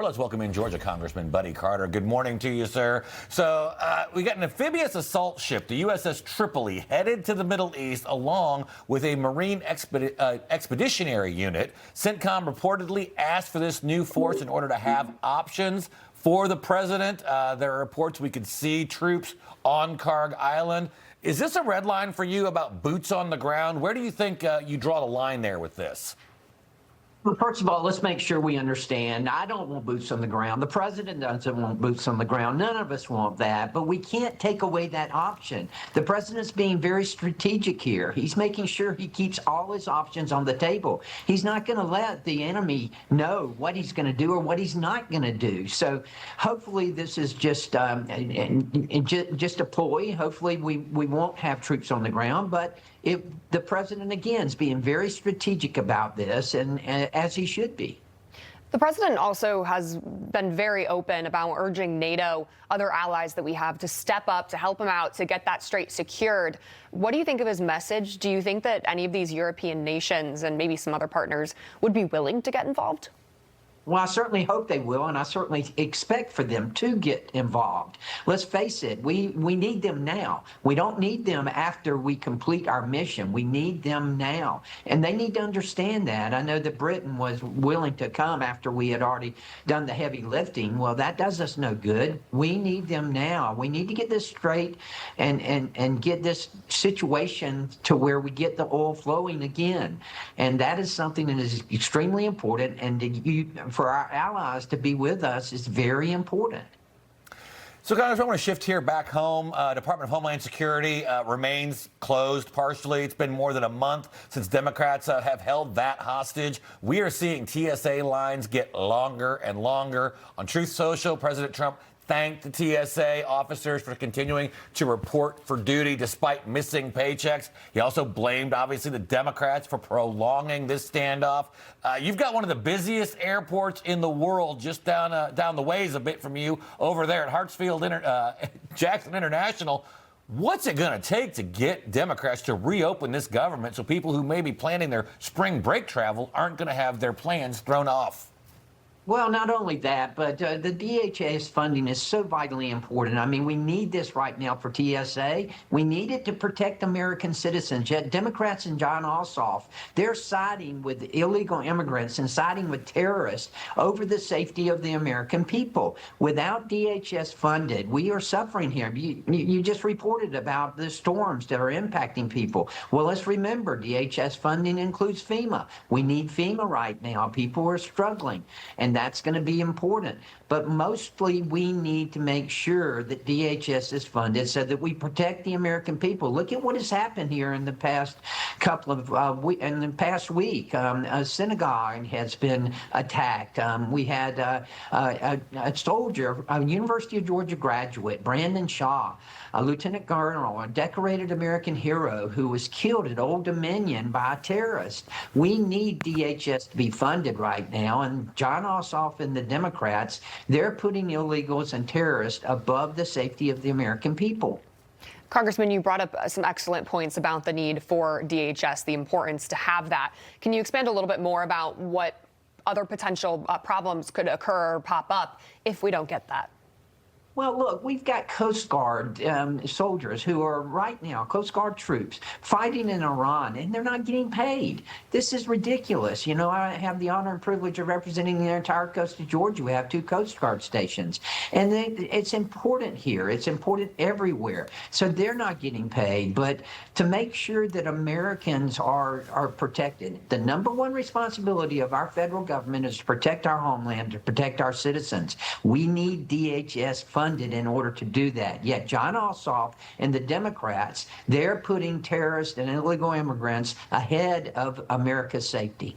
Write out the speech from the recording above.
Let's welcome in Georgia Congressman Buddy Carter. Good morning to you, sir. So we got an amphibious assault ship, the USS Tripoli, headed to the Middle East along with a Marine expeditionary unit. CENTCOM reportedly asked for this new force in order to have options for the president. There are reports we could see troops on Karg Island. Is this a red line for you about boots on the ground? Where do you think you draw the line there with this? Well, first of all, let's make sure we understand. I don't want boots on the ground. The president doesn't want boots on the ground. None of us want that, but we can't take away that option. The president's being very strategic here. He's making sure he keeps all his options on the table. He's not going to let the enemy know what he's going to do or what he's not going to do. So hopefully this is just a ploy. Hopefully we won't have troops on the ground, but the president, again, is being very strategic about this, and as he should be. The president also has been very open about urging NATO, other allies that we have, to step up, to help him out, to get that strait secured. What do you think of his message? Do you think that any of these European nations and maybe some other partners would be willing to get involved? Well, I certainly hope they will, and I certainly expect for them to get involved. Let's face it, we need them now. We don't need them after we complete our mission. We need them now, and they need to understand that. I know that Britain was willing to come after we had already done the heavy lifting. Well, that does us no good. We need them now. We need to get this straight and get this situation to where we get the oil flowing again, and that is something that is extremely important, and for our allies to be with us is very important. So, Congress, I want to shift here back home. Department of Homeland Security remains closed partially. It's been more than a month since Democrats have held that hostage. We are seeing TSA lines get longer and longer. On Truth Social, President Trump thanked the TSA officers for continuing to report for duty despite missing paychecks. He also blamed, obviously, the Democrats for prolonging this standoff. You've got one of the busiest airports in the world just down the ways a bit from you over there at Hartsfield Jackson International. What's it going to take to get Democrats to reopen this government so people who may be planning their spring break travel aren't going to have their plans thrown off? Well, not only that, but the DHS funding is so vitally important. I mean, we need this right now for TSA. We need it to protect American citizens. Yet Democrats and John Ossoff, they're siding with illegal immigrants and siding with terrorists over the safety of the American people. Without DHS funded, we are suffering here. You just reported about the storms that are impacting people. Well, let's remember, DHS funding includes FEMA. We need FEMA right now. People are struggling, and that's going to be important. But mostly we need to make sure that DHS is funded so that we protect the American people. Look at what has happened here in the past couple of in the past week. A synagogue has been attacked. We had a soldier, a University of Georgia graduate, Brandon Shaw, a lieutenant colonel, a decorated American hero who was killed at Old Dominion by a terrorist. We need DHS to be funded right now, and John Ossoff and the Democrats, they're putting illegals and terrorists above the safety of the American people. Congressman, you brought up some excellent points about the need for DHS, the importance to have that. Can you expand a little bit more about what other potential problems could occur or pop up if we don't get that? Well, look, we've got Coast Guard soldiers who are right now, Coast Guard troops, fighting in Iran, and they're not getting paid. This is ridiculous. You know, I have the honor and privilege of representing the entire coast of Georgia. We have 2 Coast Guard stations, and it's important here. It's important everywhere. So they're not getting paid. But to make sure that Americans are protected, the number one responsibility of our federal government is to protect our homeland, to protect our citizens. We need DHS funded in order to do that. Yet John Ossoff and the Democrats, they're putting terrorists and illegal immigrants ahead of America's safety.